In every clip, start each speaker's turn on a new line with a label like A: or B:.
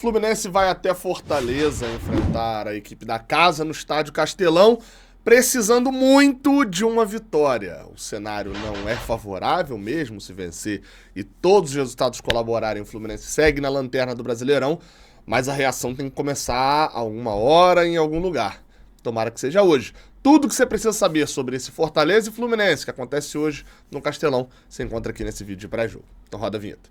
A: Fluminense vai até Fortaleza enfrentar a equipe da casa no Estádio Castelão, precisando muito de uma vitória. O cenário não é favorável mesmo se vencer e todos os resultados colaborarem. O Fluminense segue na lanterna do Brasileirão, mas a reação tem que começar a alguma hora em algum lugar. Tomara que seja hoje. Tudo que você precisa saber sobre esse Fortaleza e Fluminense que acontece hoje no Castelão, você encontra aqui nesse vídeo de pré-jogo. Então roda a vinheta.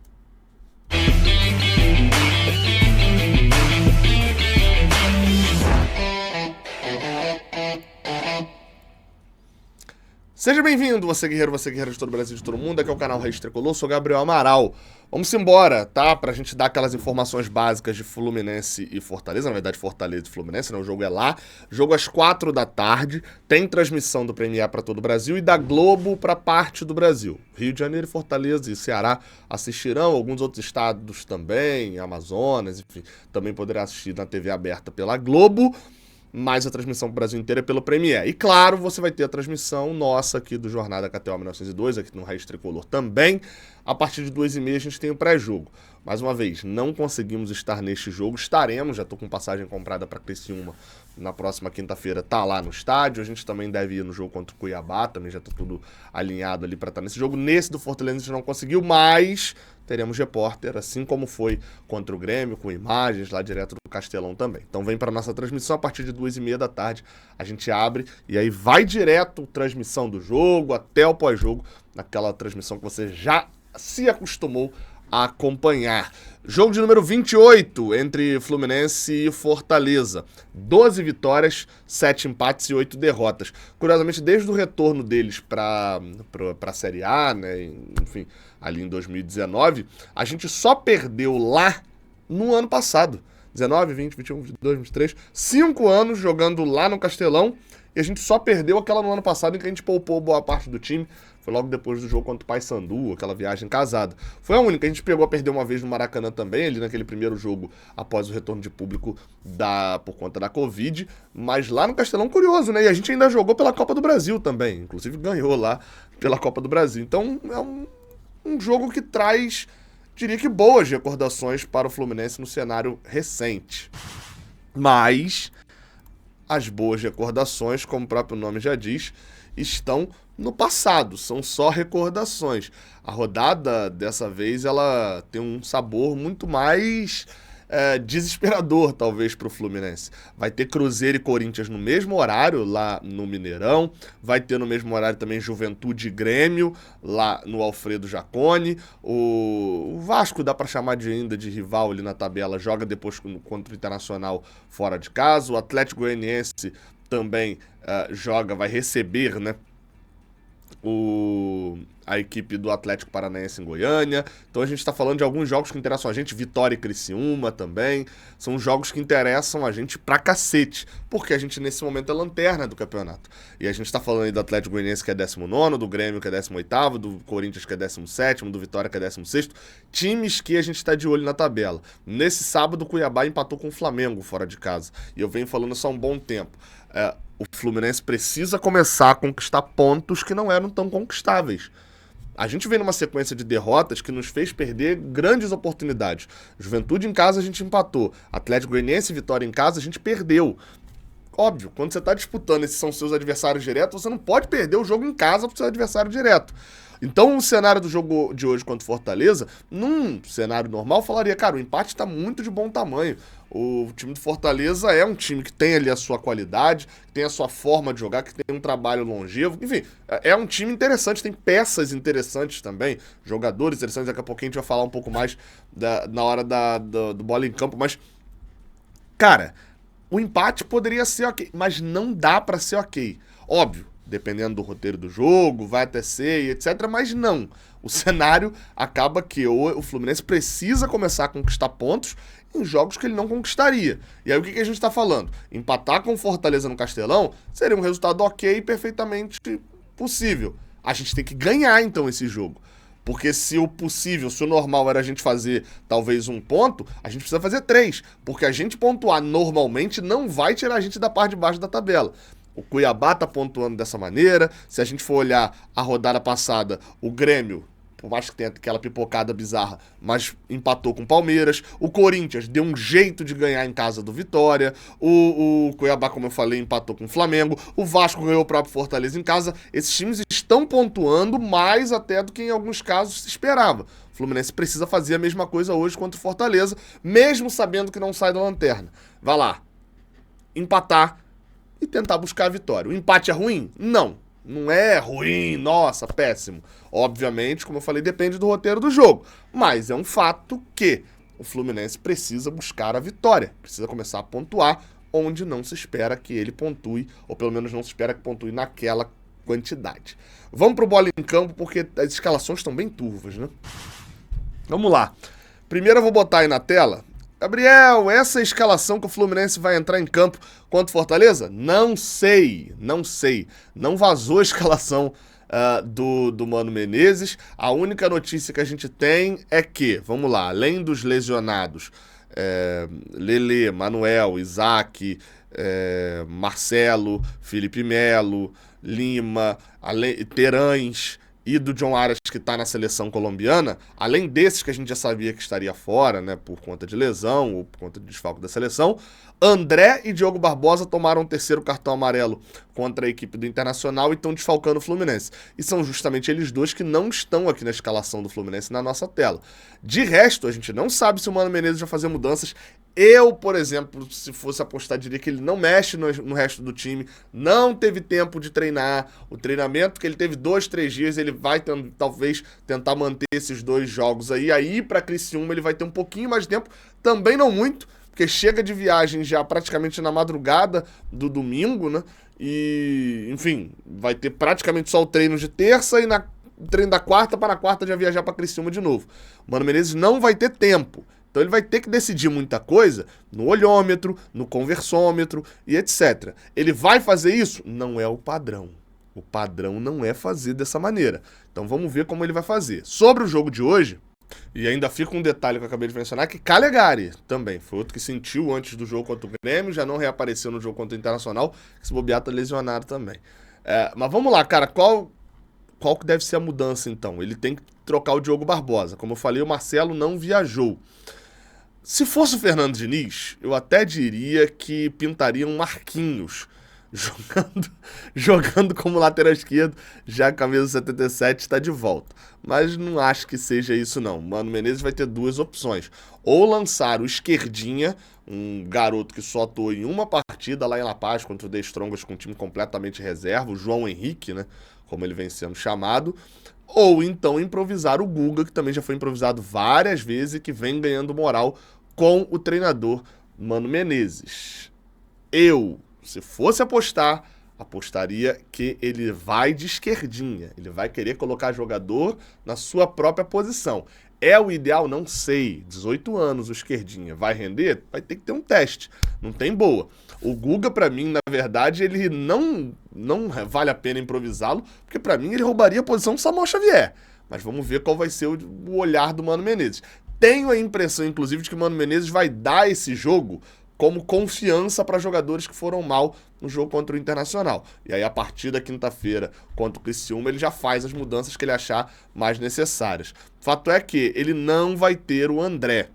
A: Seja bem-vindo, você guerreiro de todo o Brasil, de todo mundo. Aqui é o canal Raiz Tricolor, sou Gabriel Amaral. Vamos embora, tá? Pra gente dar aquelas informações básicas de Fluminense e Fortaleza. Na verdade, Fortaleza e Fluminense, né? O jogo é lá. Jogo às 4 da tarde. Tem transmissão do Premier para todo o Brasil e da Globo para parte do Brasil. Rio de Janeiro, Fortaleza e Ceará assistirão. Alguns outros estados também, Amazonas, enfim. Também poderá assistir na TV aberta pela Globo. Mas a transmissão pro Brasil inteiro é pelo Premier. E claro, você vai ter a transmissão nossa aqui do Jornada KTO 1902, aqui no Raiz Tricolor também. A partir de 2h30 a gente tem o pré-jogo. Mais uma vez, não conseguimos estar neste jogo, estaremos, já tô com passagem comprada para Criciúma na próxima quinta-feira, tá lá no estádio. A gente também deve ir no jogo contra o Cuiabá, também já tá tudo alinhado ali para estar nesse jogo. Nesse do Fortaleza a gente não conseguiu, mas teremos repórter, assim como foi contra o Grêmio, com imagens lá direto do Castelão também. Então vem para nossa transmissão a partir de 2h30 da tarde, a gente abre e aí vai direto transmissão do jogo até o pós-jogo, naquela transmissão que você já se acostumou a acompanhar. Jogo de número 28 entre Fluminense e Fortaleza. 12 vitórias, 7 empates e 8 derrotas. Curiosamente, desde o retorno deles para a Série A, né, enfim, ali em 2019, a gente só perdeu lá no ano passado. 19, 20, 21, 22, 23, 5 anos jogando lá no Castelão, e a gente só perdeu aquela no ano passado em que a gente poupou boa parte do time. Foi logo depois do jogo contra o Paysandu, aquela viagem casada. Foi a única. A gente pegou a perder uma vez no Maracanã também, ali naquele primeiro jogo após o retorno de público por conta da Covid. Mas lá no Castelão, curioso, né? E a gente ainda jogou pela Copa do Brasil também. Inclusive ganhou lá pela Copa do Brasil. Então é um jogo que traz, diria que boas recordações para o Fluminense no cenário recente. Mas as boas recordações, como o próprio nome já diz, estão no passado, são só recordações. A rodada, dessa vez, ela tem um sabor muito mais desesperador, talvez, para o Fluminense. Vai ter Cruzeiro e Corinthians no mesmo horário, lá no Mineirão. Vai ter no mesmo horário também Juventude e Grêmio, lá no Alfredo Jaconi. O Vasco, dá para chamar ainda de rival ali na tabela, joga depois contra o Internacional fora de casa. O Atlético Goianiense também joga, vai receber, né, a equipe do Atlético Paranaense em Goiânia. Então a gente tá falando de alguns jogos que interessam a gente, Vitória e Criciúma também. São jogos que interessam a gente pra cacete, porque a gente nesse momento é lanterna do campeonato. E a gente tá falando aí do Atlético Goianiense, que é 19º, do Grêmio, que é 18º, do Corinthians, que é 17º, do Vitória, que é 16º. Times que a gente tá de olho na tabela. Nesse sábado, o Cuiabá empatou com o Flamengo fora de casa. E eu venho falando isso há um bom tempo. O Fluminense precisa começar a conquistar pontos que não eram tão conquistáveis. A gente vem numa sequência de derrotas que nos fez perder grandes oportunidades. Juventude em casa a gente empatou. Atlético Goianiense e Vitória em casa a gente perdeu. Óbvio, quando você está disputando, esses são seus adversários diretos, você não pode perder o jogo em casa para o seu adversário direto. Então o cenário do jogo de hoje contra o Fortaleza, num cenário normal, falaria, cara, o empate está muito de bom tamanho. O time do Fortaleza é um time que tem ali a sua qualidade, que tem a sua forma de jogar, que tem um trabalho longevo. Enfim, é um time interessante, tem peças interessantes também, jogadores interessantes. Daqui a pouquinho a gente vai falar um pouco mais na hora do bola em campo. Mas, cara, o empate poderia ser ok, mas não dá pra ser ok. Óbvio, dependendo do roteiro do jogo, vai até ser e etc, mas não. O cenário acaba que o Fluminense precisa começar a conquistar pontos em jogos que ele não conquistaria. E aí o que a gente está falando? Empatar com o Fortaleza no Castelão seria um resultado ok, perfeitamente possível. A gente tem que ganhar então esse jogo. Porque se o possível, se o normal era a gente fazer talvez um ponto, a gente precisa fazer 3. Porque a gente pontuar normalmente não vai tirar a gente da parte de baixo da tabela. O Cuiabá tá pontuando dessa maneira. Se a gente for olhar a rodada passada, o Grêmio por mais que tenha aquela pipocada bizarra, mas empatou com o Palmeiras. O Corinthians deu um jeito de ganhar em casa do Vitória. O Cuiabá, como eu falei, empatou com o Flamengo. O Vasco ganhou o próprio Fortaleza em casa. Esses times estão pontuando mais até do que em alguns casos se esperava. O Fluminense precisa fazer a mesma coisa hoje contra o Fortaleza, mesmo sabendo que não sai da lanterna. Vai lá, empatar e tentar buscar a vitória. O empate é ruim? Não. Não é ruim, nossa, péssimo. Obviamente, como eu falei, depende do roteiro do jogo. Mas é um fato que o Fluminense precisa buscar a vitória. Precisa começar a pontuar onde não se espera que ele pontue, ou pelo menos não se espera que pontue naquela quantidade. Vamos pro bola em campo, porque as escalações estão bem turvas, né? Vamos lá. Primeiro eu vou botar aí na tela. Gabriel, essa é a escalação que o Fluminense vai entrar em campo contra o Fortaleza? Não sei. Não vazou a escalação do Mano Menezes. A única notícia que a gente tem é que, vamos lá, além dos lesionados, Lelê, Manuel, Isaac, Marcelo, Felipe Melo, Lima, Terãs e do John Arias, que está na seleção colombiana, além desses que a gente já sabia que estaria fora, né, por conta de lesão ou por conta de desfalque da seleção, André e Diogo Barbosa tomaram o terceiro cartão amarelo contra a equipe do Internacional e estão desfalcando o Fluminense. E são justamente eles dois que não estão aqui na escalação do Fluminense na nossa tela. De resto, a gente não sabe se o Mano Menezes vai fazer mudanças. Eu, por exemplo, se fosse apostar, diria que ele não mexe no resto do time, não teve tempo de treinar. O treinamento que ele teve 2-3 dias, ele vai talvez tentar manter esses 2 jogos aí para Criciúma ele vai ter um pouquinho mais de tempo, também não muito, porque chega de viagem já praticamente na madrugada do domingo, né? E, enfim, vai ter praticamente só o treino de terça e treino da quarta, para na quarta já viajar para Criciúma de novo. O Mano Menezes não vai ter tempo. Então ele vai ter que decidir muita coisa no olhômetro, no conversômetro e etc. Ele vai fazer isso? Não é o padrão. O padrão não é fazer dessa maneira. Então vamos ver como ele vai fazer. Sobre o jogo de hoje, e ainda fica um detalhe que eu acabei de mencionar, que Calegari também foi outro que sentiu antes do jogo contra o Grêmio, já não reapareceu no jogo contra o Internacional, que se bobear tá lesionado também. Mas vamos lá, cara, qual que deve ser a mudança então? Ele tem que trocar o Diogo Barbosa. Como eu falei, o Marcelo não viajou. Se fosse o Fernando Diniz, eu até diria que pintaria um Marquinhos jogando como lateral esquerdo, já a camisa 77 está de volta. Mas não acho que seja isso não. Mano Menezes vai ter 2 opções. Ou lançar o Esquerdinha, um garoto que só atuou em uma partida lá em La Paz contra o The Strongest com um time completamente reserva, o João Henrique, né, como ele vem sendo chamado. Ou então improvisar o Guga, que também já foi improvisado várias vezes e que vem ganhando moral com o treinador Mano Menezes. Eu, se fosse apostar, apostaria que ele vai de esquerdinha. Ele vai querer colocar jogador na sua própria posição. É o ideal? Não sei. 18 anos o esquerdinha. Vai render? Vai ter que ter um teste. Não tem boa. O Guga, pra mim, na verdade, ele não vale a pena improvisá-lo, porque pra mim ele roubaria a posição do Samuel Xavier. Mas vamos ver qual vai ser o olhar do Mano Menezes. Tenho a impressão, inclusive, de que o Mano Menezes vai dar esse jogo como confiança para jogadores que foram mal no jogo contra o Internacional. E aí, a partir da quinta-feira contra o Criciúma, ele já faz as mudanças que ele achar mais necessárias. Fato é que ele não vai ter o André.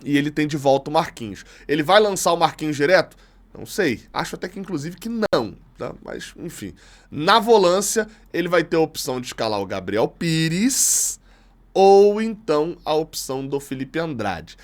A: E ele tem de volta o Marquinhos. Ele vai lançar o Marquinhos direto? Não sei. Acho até que, inclusive, que não. Tá? Mas, enfim. Na volância, ele vai ter a opção de escalar o Gabriel Pires ou então a opção do Felipe Andrade.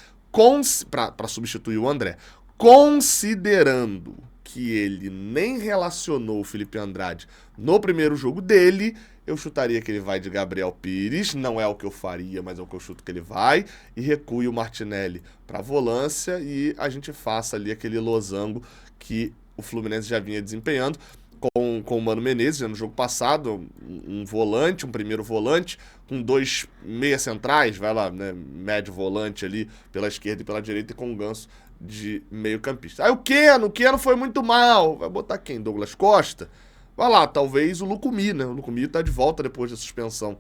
A: Para substituir o André. Considerando que ele nem relacionou o Felipe Andrade no primeiro jogo dele, eu chutaria que ele vai de Gabriel Pires, não é o que eu faria, mas é o que eu chuto que ele vai, e recue o Martinelli para volância e a gente faça ali aquele losango que o Fluminense já vinha desempenhando com o Mano Menezes, já no jogo passado, um volante, um primeiro volante, com 2 meias centrais, vai lá, né, médio volante ali pela esquerda e pela direita e com um Ganso de meio campista. Aí o Keno foi muito mal, vai botar quem? Douglas Costa? Vai lá, talvez o Lucumí, né? O Lucumí tá de volta depois da suspensão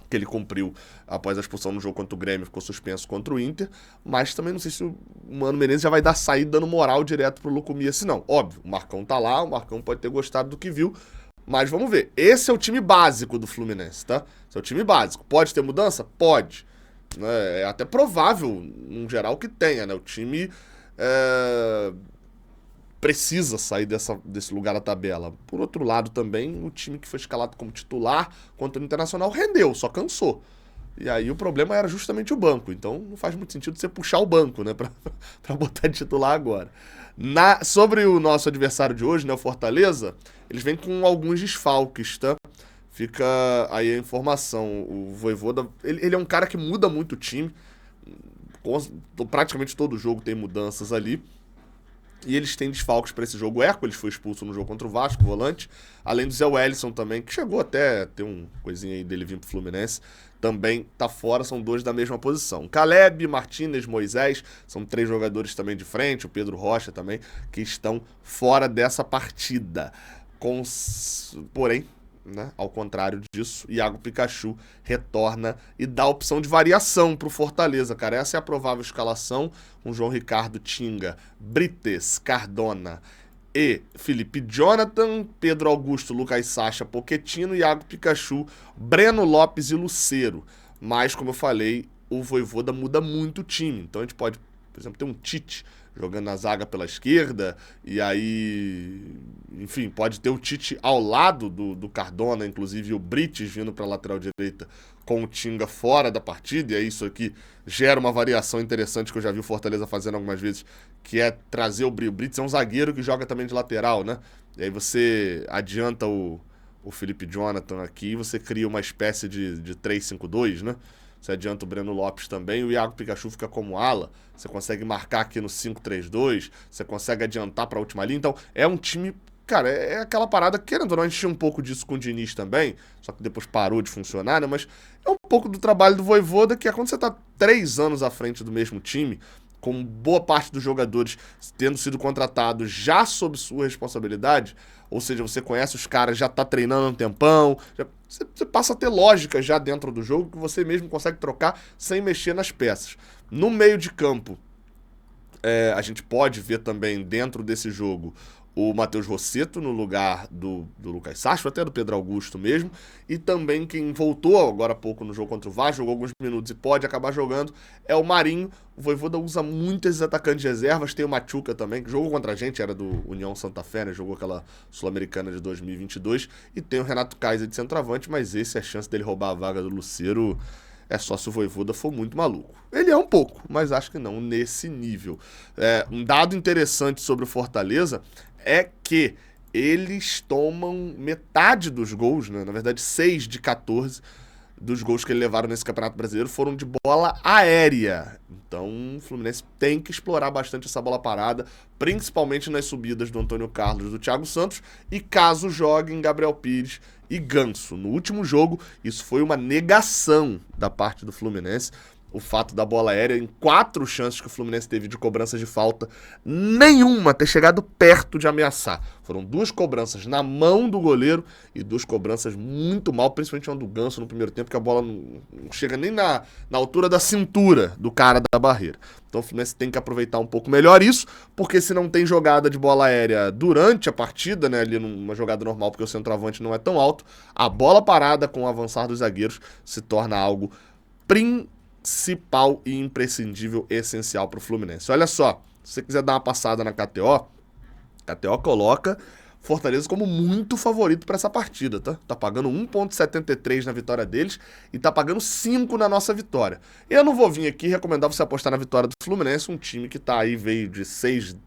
A: que ele cumpriu após a expulsão no jogo contra o Grêmio, ficou suspenso contra o Inter, mas também não sei se o Mano Menezes já vai dar saída dando moral direto pro Lucumí assim não. Óbvio, o Marcão tá lá, o Marcão pode ter gostado do que viu, Mas vamos ver. Esse é o time básico do Fluminense, tá? Esse é o time básico. Pode ter mudança? Pode. É até provável, num geral, que tenha, né? O time precisa sair desse lugar da tabela. Por outro lado, também, o time que foi escalado como titular contra o Internacional rendeu, só cansou. E aí o problema era justamente o banco. Então não faz muito sentido você puxar o banco, né? Pra botar de titular agora. Sobre o nosso adversário de hoje, né? O Fortaleza, eles vêm com alguns desfalques, tá? Fica aí a informação. O Vojvoda, ele é um cara que muda muito o time. Praticamente todo jogo tem mudanças ali. E eles têm desfalques para esse jogo. O Hércules foi expulso no jogo contra o Vasco, volante. Além do Zé Wellison também, que chegou até a ter um coisinha aí dele vir pro Fluminense. Também tá fora, são dois da mesma posição. Caleb, Martínez, Moisés, são 3 jogadores também de frente. O Pedro Rocha também, que estão fora dessa partida. Porém, né, ao contrário disso, Iago Pikachu retorna e dá a opção de variação pro Fortaleza, cara. Essa é a provável escalação, com João Ricardo, Tinga, Brites, Cardona e Felipe Jonathan, Pedro Augusto, Lucas Sacha, Pochettino, Iago Pikachu, Breno Lopes e Lucero. Mas, como eu falei, o Vojvoda muda muito o time. Então a gente pode, por exemplo, ter um Tite jogando na zaga pela esquerda, e aí, enfim, pode ter o Tite ao lado do Cardona, inclusive o Brites vindo para a lateral direita com o Tinga fora da partida, e aí isso aqui gera uma variação interessante que eu já vi o Fortaleza fazendo algumas vezes, que é trazer o Brites, é um zagueiro que joga também de lateral, né? E aí você adianta o Felipe Jonathan aqui, você cria uma espécie de 3-5-2, né? Você adianta o Breno Lopes também, o Iago Pikachu fica como ala, você consegue marcar aqui no 5-3-2, você consegue adiantar para a última linha, então é um time, cara, é aquela parada, querendo ou não, a gente tinha um pouco disso com o Diniz também, só que depois parou de funcionar, né, mas é um pouco do trabalho do Vojvoda, que é quando você tá 3 anos à frente do mesmo time, com boa parte dos jogadores tendo sido contratados já sob sua responsabilidade, ou seja, você conhece os caras, já tá treinando há um tempão, você passa a ter lógica já dentro do jogo que você mesmo consegue trocar sem mexer nas peças. No meio de campo, a gente pode ver também dentro desse jogo o Matheus Rossetto no lugar do Lucas Sacha, até do Pedro Augusto mesmo, e também quem voltou agora há pouco no jogo contra o Vasco, jogou alguns minutos e pode acabar jogando, é o Marinho. O Vojvoda usa muito esses atacantes de reservas, tem o Machuca também, que jogou contra a gente, era do União Santa Fé, né? Jogou aquela Sul-Americana de 2022, e tem o Renato Kaiser de centroavante, mas esse é a chance dele roubar a vaga do Lucero. É só se o Vojvoda for muito maluco. Ele é um pouco, mas acho que não nesse nível. Um dado interessante sobre o Fortaleza é que eles tomam metade dos gols, né? Na verdade 6 de 14 dos gols que eles levaram nesse Campeonato Brasileiro foram de bola aérea. Então o Fluminense tem que explorar bastante essa bola parada, principalmente nas subidas do Antônio Carlos e do Thiago Santos, e caso joguem Gabriel Pires e Ganso. No último jogo, isso foi uma negação da parte do Fluminense. O fato da bola aérea, em 4 chances que o Fluminense teve de cobranças de falta, nenhuma ter chegado perto de ameaçar. Foram 2 cobranças na mão do goleiro e 2 cobranças muito mal, principalmente uma do Ganso no primeiro tempo, que a bola não chega nem na altura da cintura do cara da barreira. Então o Fluminense tem que aproveitar um pouco melhor isso, porque se não tem jogada de bola aérea durante a partida, né, ali numa jogada normal, porque o centroavante não é tão alto, a bola parada com o avançar dos zagueiros se torna algo principal e imprescindível, essencial para o Fluminense. Olha só, se você quiser dar uma passada na KTO, KTO coloca Fortaleza como muito favorito para essa partida, tá? Tá pagando 1,73 na vitória deles e tá pagando 5 na nossa vitória. Eu não vou vir aqui recomendar você apostar na vitória do Fluminense, um time que tá aí, veio de 6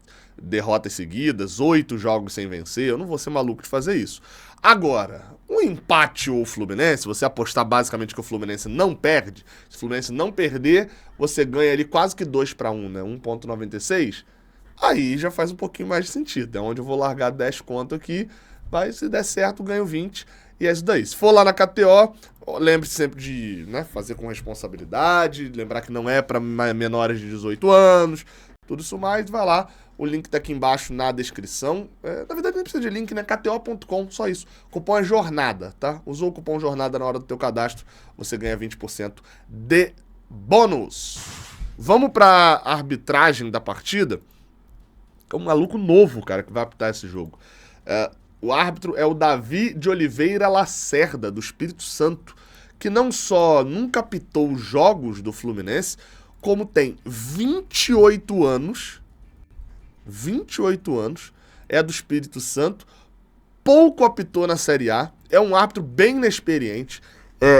A: derrotas seguidas, 8 jogos sem vencer, eu não vou ser maluco de fazer isso. Agora, um empate ou o Fluminense, você apostar basicamente que o Fluminense não perde, se o Fluminense não perder, você ganha ali quase que 2-1, né? 1,96. Aí já faz um pouquinho mais de sentido. É onde eu vou largar 10 conto aqui, mas se der certo, ganho 20. E é isso daí. Se for lá na KTO, lembre-se sempre de, né, fazer com responsabilidade, lembrar que não é para menores de 18 anos, tudo isso mais, vai lá. O link tá aqui embaixo na descrição. Na verdade, nem precisa de link, né? KTO.com, só isso. O cupom é JORNADA, tá? Usou o cupom JORNADA na hora do teu cadastro, você ganha 20% de bônus. Vamos pra arbitragem da partida. É um maluco novo, cara, que vai apitar esse jogo. O árbitro é o Davi de Oliveira Lacerda, do Espírito Santo, que não só nunca apitou os jogos do Fluminense, como tem 28 anos, é do Espírito Santo, pouco apitou na Série A, é um árbitro bem inexperiente,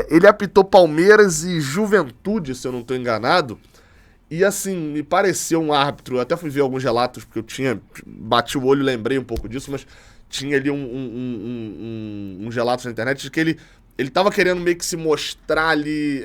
A: ele apitou Palmeiras e Juventude, se eu não estou enganado, e assim, me pareceu um árbitro, eu até fui ver alguns relatos, porque eu bati o olho e lembrei um pouco disso, mas tinha ali uns relatos na internet de que ele tava querendo meio que se mostrar ali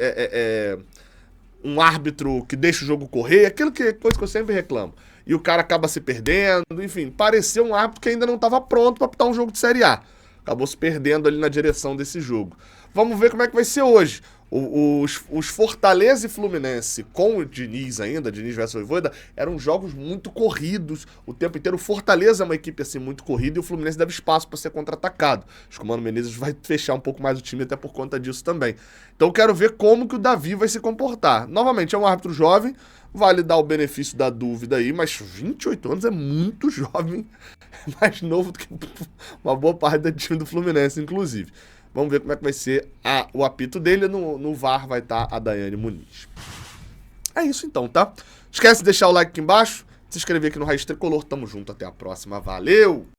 A: um árbitro que deixa o jogo correr, coisa que eu sempre reclamo. E o cara acaba se perdendo, enfim, pareceu um árbitro que ainda não estava pronto para apitar um jogo de Série A. Acabou se perdendo ali na direção desse jogo. Vamos ver como é que vai ser hoje. Os Fortaleza e Fluminense com o Diniz ainda, Diniz versus Vojvoda, eram jogos muito corridos o tempo inteiro. O Fortaleza é uma equipe assim muito corrida e o Fluminense deve espaço para ser contra-atacado. Acho que o Mano Menezes vai fechar um pouco mais o time até por conta disso também. Então eu quero ver como que o Davi vai se comportar. Novamente, é um árbitro jovem, vale dar o benefício da dúvida aí, mas 28 anos é muito jovem, é mais novo do que uma boa parte do time do Fluminense, inclusive. Vamos ver como é que vai ser o apito dele. No VAR vai estar a Daiane Muniz. É isso então, tá? Esquece de deixar o like aqui embaixo, se inscrever aqui no Raiz Tricolor. Tamo junto, até a próxima. Valeu!